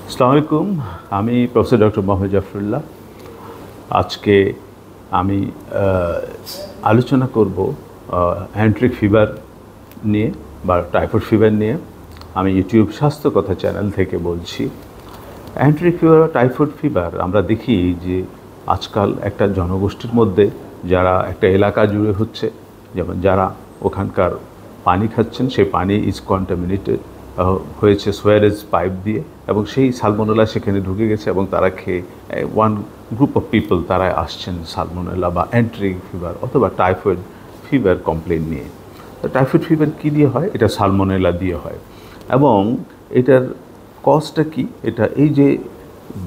আসসালামু আলাইকুম। আমি প্রফেসর ডক্টর মোহাম্মদ জাফরুল্লাহ। আজকে আমি আলোচনা করব এন্টেরিক ফিভার নিয়ে বা টাইফয়েড ফিভার নিয়ে। আমি ইউটিউব স্বাস্থ্য কথা চ্যানেল থেকে বলছি। এন্টেরিক ফিভার বা টাইফয়েড ফিভার আমরা দেখি যে আজকাল একটা জনগোষ্ঠীর মধ্যে যারা একটা এলাকা জুড়ে হচ্ছে, যেমন যারা ওখানকার পানি খাচ্ছেন সেই পানি ইজ কন্টামিনেটেড হয়েছে সোয়ারেজ পাইপ দিয়ে, এবং সেই সালমোনেলা সেখানে ঢুকে গেছে এবং তারা খেয়ে ওয়ান গ্রুপ অফ পিপল তারা আসছেন সালমোনেলা বা এন্টেরিক ফিভার অথবা টাইফয়েড ফিভার কমপ্লেন নিয়ে। টাইফয়েড ফিভার কী দিয়ে হয়? এটা সালমোনেলা দিয়ে হয়। এবং এটার কজটা কি? এটা এই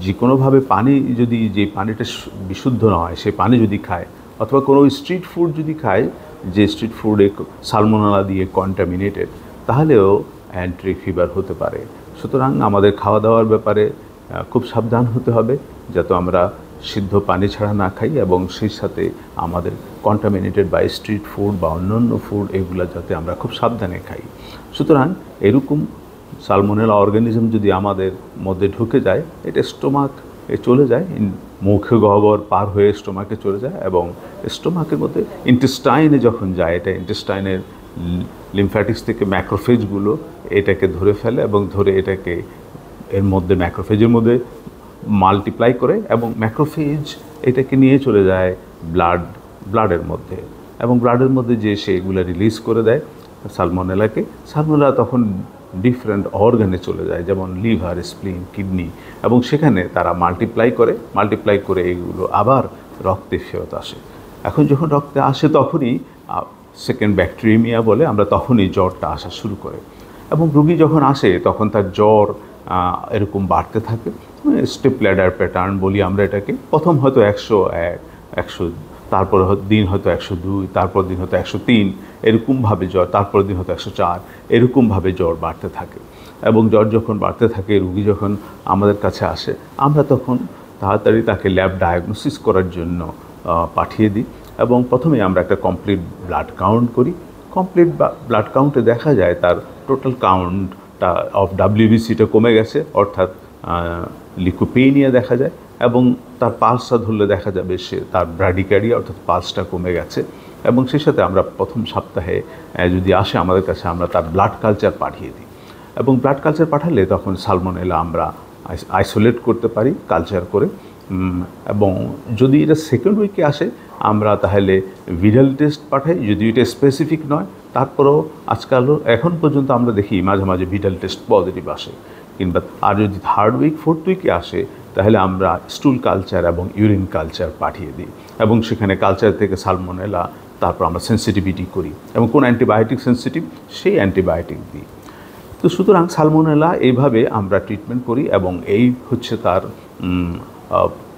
যে কোনোভাবে পানি যদি যে পানিটা বিশুদ্ধ নয় সেই পানি যদি খায়, অথবা কোনো স্ট্রিট ফুড যদি খায় যে স্ট্রিট ফুডে সালমোনেলা দিয়ে কন্টামিনেটেড, তাহলেও এন্টেরিক ফিভার হতে পারে। সুতরাং আমাদের খাওয়া দাওয়ার ব্যাপারে খুব সাবধান হতে হবে, যাতে আমরা সিদ্ধ পানি ছাড়া না খাই, এবং সেই সাথে আমাদের কন্টামিনেটেড বা স্ট্রিট ফুড বা অন্যান্য ফুড এগুলো যাতে আমরা খুব সাবধানে খাই। সুতরাং এরকম সালমোনেলা অর্গানিজম যদি আমাদের মধ্যে ঢুকে যায়, এটা স্টোমাকে চলে যায়, মুখে গহ্বর পার হয়ে স্টোমাকে চলে যায়, এবং স্টোমাকের মধ্যে ইন্টেস্টাইনে যখন যায়, এটা ইন্টেস্টাইনের লিমফ্যাটিক্স থেকে ম্যাক্রোফেজগুলো এটাকে ধরে ফেলে এবং ধরে এটাকে এর মধ্যে ম্যাক্রোফেজের মধ্যে মাল্টিপ্লাই করে, এবং ম্যাক্রোফেজ এটাকে নিয়ে চলে যায় ব্লাডের মধ্যে, এবং ব্লাডের মধ্যে যে সেগুলো রিলিজ করে দেয় সালমোনেলাকে। সালমোনেলা তখন ডিফারেন্ট অর্গানে চলে যায়, যেমন লিভার, স্প্লিন, কিডনি, এবং সেখানে তারা মাল্টিপ্লাই করে এইগুলো আবার রক্তে ফেরত আসে। এখন যখন রক্তে আসে তখনই সেকেন্ড ব্যাকটেরিমিয়া বলে, আমরা তখনই জ্বরটা আসা শুরু করে, এবং রোগী যখন আসে তখন তার জ্বর এরকম বাড়তে থাকে, স্টেপ ল্যাডার প্যাটার্ন বলি আমরা এটাকে। প্রথম হয়তো 100, তারপর দিন হয়তো 102, তারপর দিন হয়তো 103, এরকমভাবে জ্বর, তারপর দিন হয়তো 104, এরকমভাবে জ্বর বাড়তে থাকে। এবং জ্বর যখন বাড়তে থাকে, রোগী যখন আমাদের কাছে আসে, আমরা তখন তাড়াতাড়ি তাকে ল্যাব ডায়াগনোসিস করার জন্য পাঠিয়ে দিই, এবং প্রথমে আমরা একটা কমপ্লিট ব্লাড কাউন্ট করি। কমপ্লিট ব্লাড কাউন্টে দেখা যায় তার টোটাল কাউন্টটা অফ WBCটা কমে গেছে, অর্থাৎ লিকোপেনিয়া দেখা যায়, এবং তার পালসটা ধরলে দেখা যাবে সে তার ব্র্যাডিকার্ডিয়া অর্থাৎ পালসটা কমে গেছে। এবং সেই সাথে আমরা প্রথম সপ্তাহে যদি আসে আমাদের কাছে, আমরা তার ব্লাড কালচার পাঠিয়ে দিই, এবং ব্লাড কালচার পাঠালে তখন সালমোনেলা আমরা আইসোলেট করতে পারি কালচার করে। এবং যদি এটা সেকেন্ড উইকে আসে, আমরা তাহলে ভিরাল টেস্ট পাঠাই, যদি এটা স্পেসিফিক নয়। তারপরেও আজকালও এখন পর্যন্ত আমরা দেখি মাঝে মাঝে ভিরাল টেস্ট পজিটিভ আসে, কিংবা আর যদি থার্ড উইক ফোর্থ উইকে আসে, তাহলে আমরা স্টুল কালচার এবং ইউরিন কালচার পাঠিয়ে দিই, এবং সেখানে কালচার থেকে সালমোনেলা তারপর আমরা সেন্সিটিভিটি করি, এবং কোন অ্যান্টিবায়োটিক সেন্সিটিভ সেই অ্যান্টিবায়োটিক দিই। তো সুতরাং সালমোনেলা এইভাবে আমরা ট্রিটমেন্ট করি, এবং এই হচ্ছে তার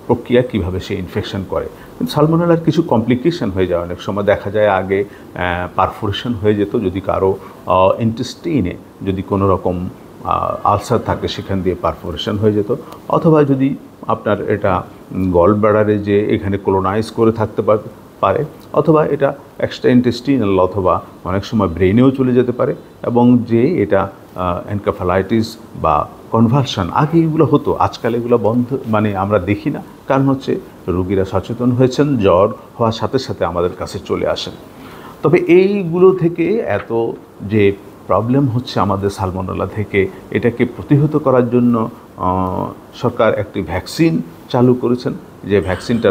প্রক্রিয়া কীভাবে সে ইনফেকশন করে। কিন্তু সালমোনেলার কিছু কমপ্লিকেশন হয়ে যায়, অনেক সময় দেখা যায় আগে পারফোরেশন হয়ে যেত, যদি কারো ইন্টেস্টিনে যদি কোনো রকম আলসার থাকে সেখান দিয়ে পারফোরেশন হয়ে যেত, অথবা যদি আপনার এটা গল ব্লাডারে যে এখানে কোলোনাইজ করে থাকতে পারে, অথবা এটা এক্সট্রা ইন্টেস্টিনাল, অথবা অনেক সময় ব্রেনেও চলে যেতে পারে, এবং যে এটা এনকেফালাইটিস বা কনভালশন, আগে এগুলো হতো, আজকাল এগুলো বন্ধ, মানে আমরা দেখি না। কারণ হচ্ছে রোগীরা সচেতন হয়েছেন, জ্বর হওয়ার সাথে সাথে আমাদের কাছে চলে আসেন। তবে এইগুলো থেকে এত যে প্রবলেম হচ্ছে আমাদের সালমোনেলা থেকে, এটাকে প্রতিহত করার জন্য সরকার একটি ভ্যাকসিন চালু করেছেন, যে ভ্যাকসিনটা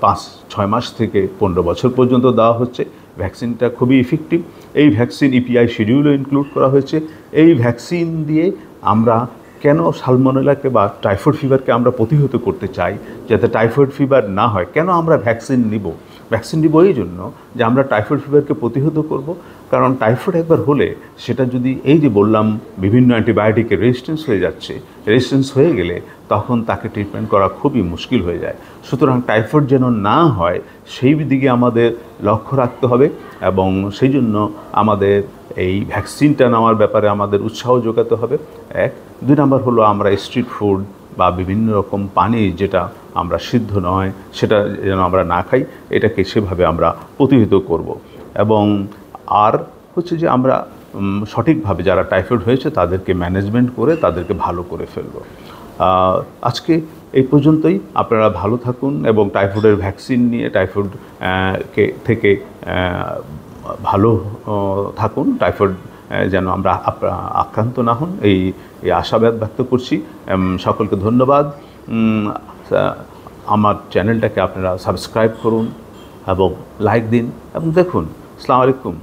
5-6 মাস থেকে 15 বছর পর্যন্ত দেওয়া হচ্ছে। ভ্যাকসিনটা খুবই ইফেক্টিভ। এই ভ্যাকসিন ইপিআই শিডিউলও ইনক্লুড করা হয়েছে। এই ভ্যাকসিন দিয়ে আমরা কেন সালমোনেলাকে বা টাইফয়েড ফিভারকে আমরা প্রতিহত করতে চাই, যাতে টাইফয়েড ফিভার না হয়, কেন আমরা ভ্যাকসিন নিব এই জন্য যে আমরা টাইফয়েড ফিভারকে প্রতিহত করব। কারণ টাইফয়েড একবার হলে সেটা যদি এই যে বললাম বিভিন্ন অ্যান্টিবায়োটিকের রেজিস্ট্যান্স হয়ে গেলে তখন তাকে ট্রিটমেন্ট করা খুবই মুশকিল হয়ে যায়। সুতরাং টাইফয়েড যেন না হয় সেই দিকে আমাদের লক্ষ্য রাখতে হবে, এবং সেই জন্য আমাদের এই ভ্যাকসিনটা নেওয়ার ব্যাপারে আমাদের উৎসাহ যোগাতে হবে। 2 নম্বর হলো আমরা স্ট্রিট ফুড বা বিভিন্ন রকম পানি যেটা আমরা সিদ্ধ নয় সেটা যেন আমরা না খাই, এটাকে সেভাবে আমরা প্রতিহত করব। এবং আর হচ্ছে যে আমরা সঠিকভাবে যারা টাইফয়েড হয়েছে তাদেরকে ম্যানেজমেন্ট করে তাদেরকে ভালো করে ফেলব। আজকে এই পর্যন্তই। আপনারা ভালো থাকুন এবং টাইফয়েডের ভ্যাকসিন নিয়ে টাইফয়েড থেকে ভালো থাকুন, টাইফয়েড যেন আমরা আক্রান্ত না হন এই আশাবাদ ব্যক্ত করছি। সকলকে ধন্যবাদ। আমার চ্যানেলটাকে আপনারা সাবস্ক্রাইব করুন এবং লাইক দিন এবং দেখুন। আসসালামু আলাইকুম।